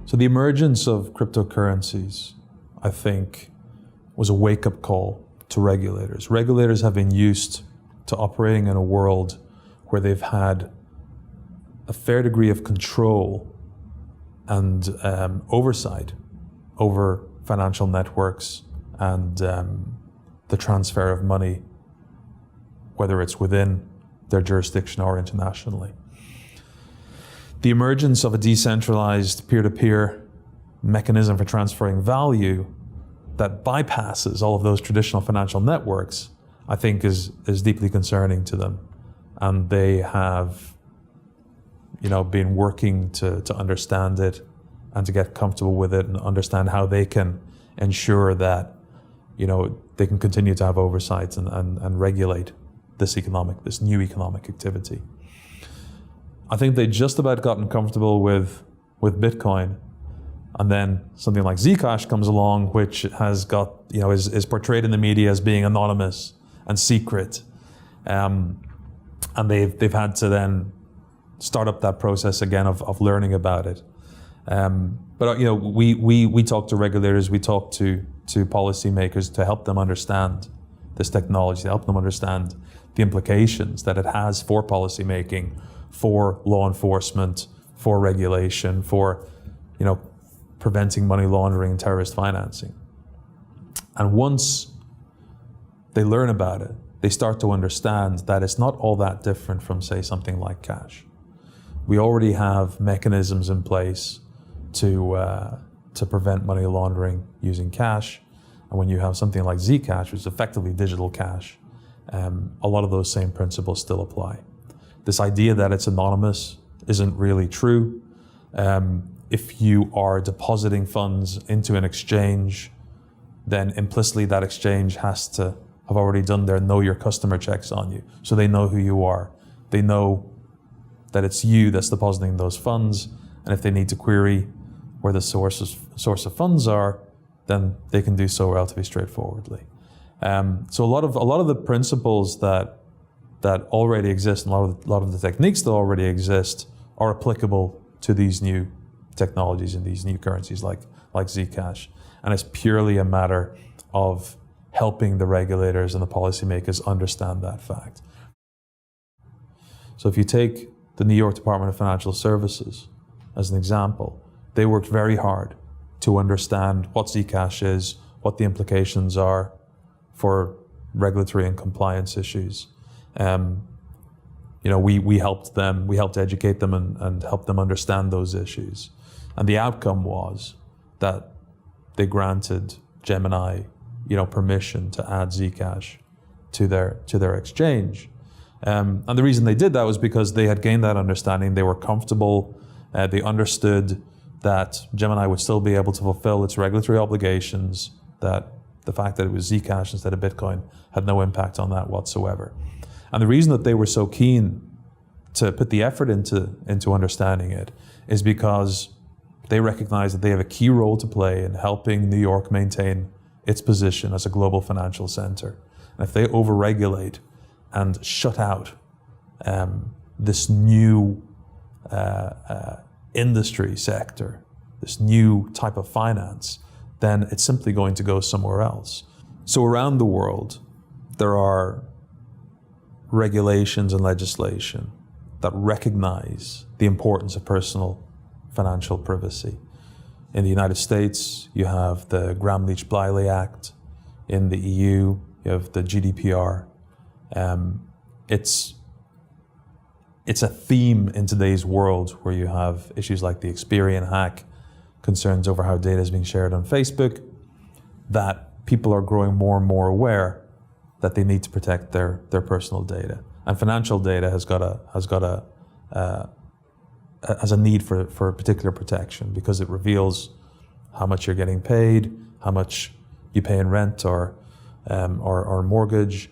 So the emergence of cryptocurrencies, I think, was a wake-up call to regulators. Regulators have been used to operating in a world where they've had a fair degree of control and oversight over financial networks and the transfer of money, whether it's within their jurisdiction or internationally. The emergence of a decentralized peer-to-peer mechanism for transferring value that bypasses all of those traditional financial networks, I think is deeply concerning to them. And they have, been working to understand it and to get comfortable with it and understand how they can ensure that, they can continue to have oversight and regulate this new economic activity. I think they just about gotten comfortable with Bitcoin, and then something like Zcash comes along, which has got, is portrayed in the media as being anonymous and secret, and they've had to then start up that process again of learning about it. But we talk to regulators, we talk to policymakers to help them understand this technology, to help them understand the implications that it has for policymaking, for law enforcement, for regulation, for preventing money laundering and terrorist financing. And once they learn about it, they start to understand that it's not all that different from, say, something like cash. We already have mechanisms in place to prevent money laundering using cash. And when you have something like Zcash, which is effectively digital cash, a lot of those same principles still apply. This idea that it's anonymous isn't really true. If you are depositing funds into an exchange, then implicitly that exchange has to have already done their know your customer checks on you. So they know who you are. They know that it's you that's depositing those funds. And if they need to query where the source of funds are, then they can do so relatively straightforwardly. So a lot of the principles that already exist and a lot of the techniques that already exist are applicable to these new technologies and these new currencies like Zcash. And it's purely a matter of helping the regulators and the policymakers understand that fact. So if you take the New York Department of Financial Services as an example, they worked very hard to understand what Zcash is, what the implications are for regulatory and compliance issues. We helped educate them and help them understand those issues. And the outcome was that they granted Gemini, permission to add Zcash to their exchange. And the reason they did that was because they had gained that understanding. They were comfortable. They understood that Gemini would still be able to fulfill its regulatory obligations, that the fact that it was Zcash instead of Bitcoin had no impact on that whatsoever. And the reason that they were so keen to put the effort into understanding it is because they recognize that they have a key role to play in helping New York maintain its position as a global financial center. And if they overregulate and shut out this new industry sector, this new type of finance, then it's simply going to go somewhere else. So around the world, there are regulations and legislation that recognize the importance of personal financial privacy. In the United States, you have the Gramm-Leach-Bliley Act. In the EU, you have the GDPR. It's a theme in today's world where you have issues like the Experian hack, concerns over how data is being shared on Facebook, that people are growing more and more aware that they need to protect their personal data. And financial data has a need for particular protection because it reveals how much you're getting paid, how much you pay in rent or mortgage,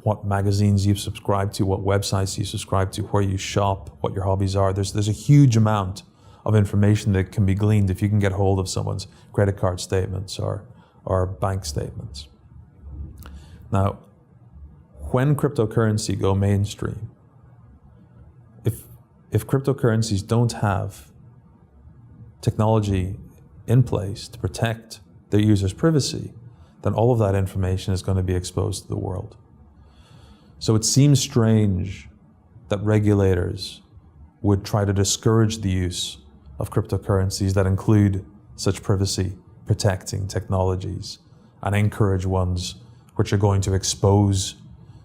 what magazines you subscribe to, what websites you subscribe to, where you shop, what your hobbies are. There's a huge amount of information that can be gleaned if you can get hold of someone's credit card statements or bank statements. Now, when cryptocurrency go mainstream, if cryptocurrencies don't have technology in place to protect their users' privacy, then all of that information is going to be exposed to the world. So it seems strange that regulators would try to discourage the use of cryptocurrencies that include such privacy protecting technologies and encourage ones which are going to expose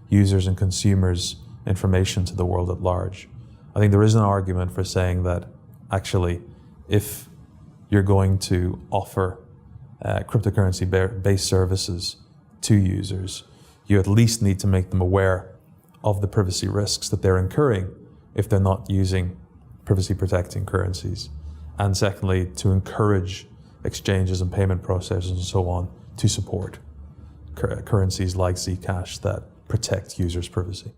users and consumers' information to the world at large. I think there is an argument for saying that actually, if you're going to offer cryptocurrency-based services to users, you at least need to make them aware of the privacy risks that they're incurring if they're not using privacy-protecting currencies. And secondly, to encourage exchanges and payment processors and so on to support currencies like Zcash that protect users' privacy.